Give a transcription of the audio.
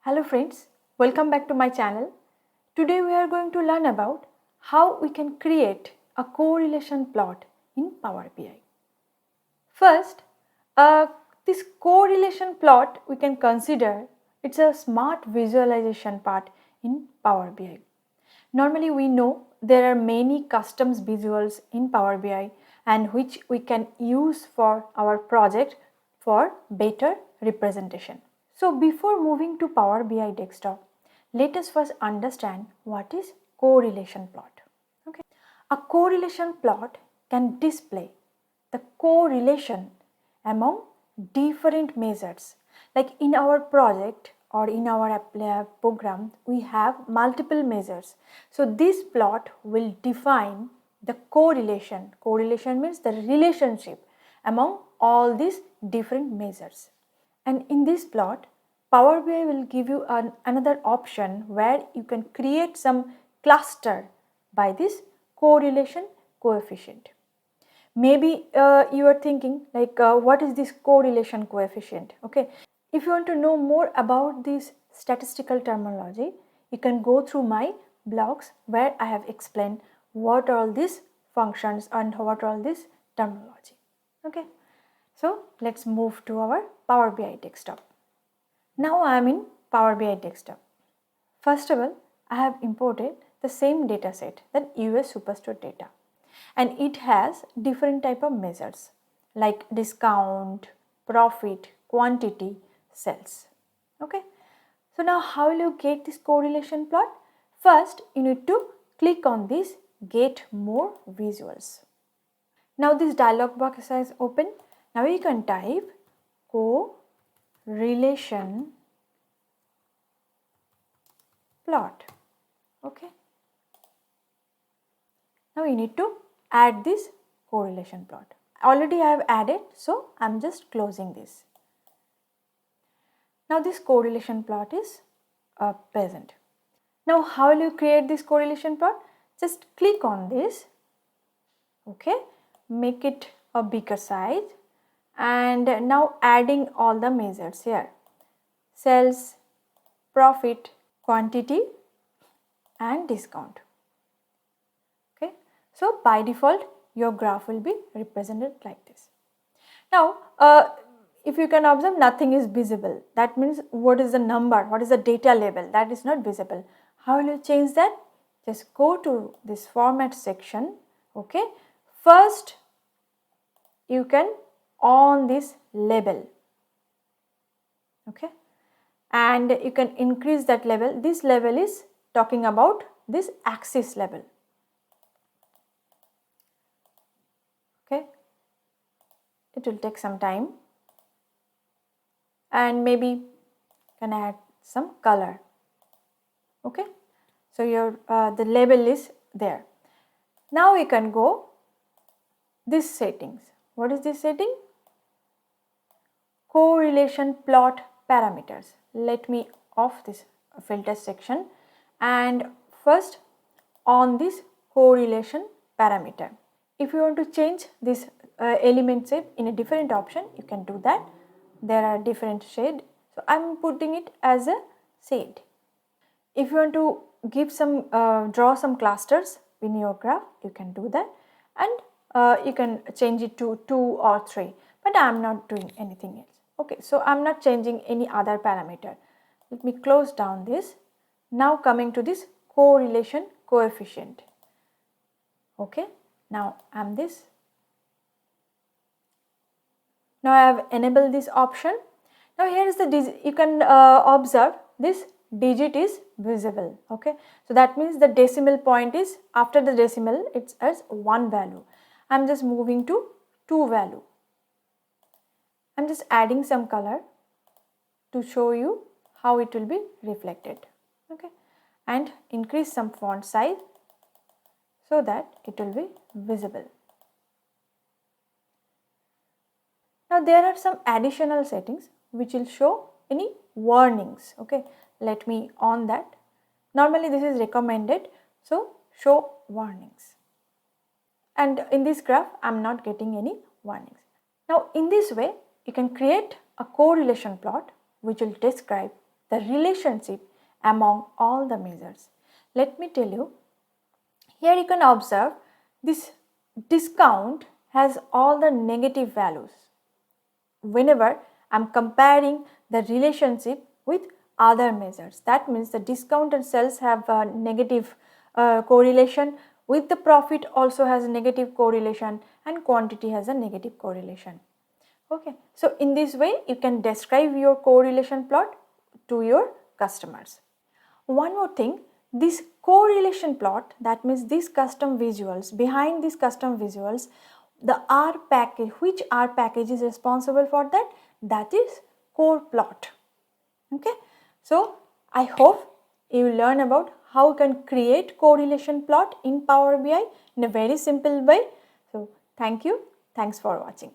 Hello friends, welcome back to my channel. Today we are going to learn about how we can create a correlation plot in Power BI. First, this correlation plot we can consider it's a smart visualization part in Power BI. Normally we know there are many custom visuals in Power BI and which we can use for our project for better representation. So before moving to Power BI desktop, let us first understand what is correlation plot. Okay. A correlation plot can display the correlation among different measures. Like in our project or in our program, we have multiple measures. So this plot will define the correlation. Correlation means the relationship among all these different measures. And in this plot, Power BI will give you another option where you can create some cluster by this correlation coefficient. Maybe you are thinking like what is this correlation coefficient? Okay, if you want to know more about this statistical terminology, you can go through my blogs where I have explained what are all these functions and what are all this terminology. Okay. So let's move to our Power BI desktop. Now I am in Power BI desktop. First of all, I have imported the same data set, that US Superstore data, and it has different type of measures like discount, profit, quantity, sales. Okay. So now how will you get this correlation plot? First, you need to click on this Get More Visuals. Now this dialog box is open. Now you can type correlation plot. Okay. Now you need to add this correlation plot. Already I have added, so I am just closing this. Now this correlation plot is present. Now how will you create this correlation plot? Just click on this. Okay. Make it a bigger size. And now adding all the measures here, sales, profit, quantity and discount. Okay. So by default your graph will be represented like this. Now if you can observe, nothing is visible. That means what is the number, what is the data label, that is not visible. How will you change that? Just go to this format section. Okay. First you can on this label. Okay. And you can increase that level. This level is talking about this axis level. Okay. It will take some time. And maybe can add some color. Okay. So your the label is there. Now you can go this settings. What is this setting? Correlation plot parameters. Let me off this filter section and first on this correlation parameter. If you want to change this element shape in a different option, you can do that. There are different shade. So I am putting it as a shade. If you want to give some draw some clusters in your graph, you can do that, and you can change it to 2 or 3, but I am not doing anything else. Okay, so I am not changing any other parameter. Let me close down this. Now coming to this correlation coefficient. Okay, now I am this. Now I have enabled this option. Now here is the you can observe this digit is visible. Okay, so that means the decimal point is after the decimal it's as 1 value. I am just moving to 2 value. I am just adding some color to show you how it will be reflected. Okay, and increase some font size so that it will be visible. Now there are some additional settings which will show any warnings. Okay, let me on that. Normally this is recommended, so show warnings. And in this graph I am not getting any warnings. Now in this way you can create a correlation plot which will describe the relationship among all the measures. Let me tell you, here you can observe this discount has all the negative values. Whenever I am comparing the relationship with other measures, that means the discounted sales have a negative correlation with the profit, also has a negative correlation, and quantity has a negative correlation. Okay, so in this way you can describe your correlation plot to your customers. One more thing, this correlation plot, that means these custom visuals, behind these custom visuals, the R package, which R package is responsible for that? That is core plot. Okay, so I hope you learn about how you can create correlation plot in Power BI in a very simple way. So thank you. Thanks for watching.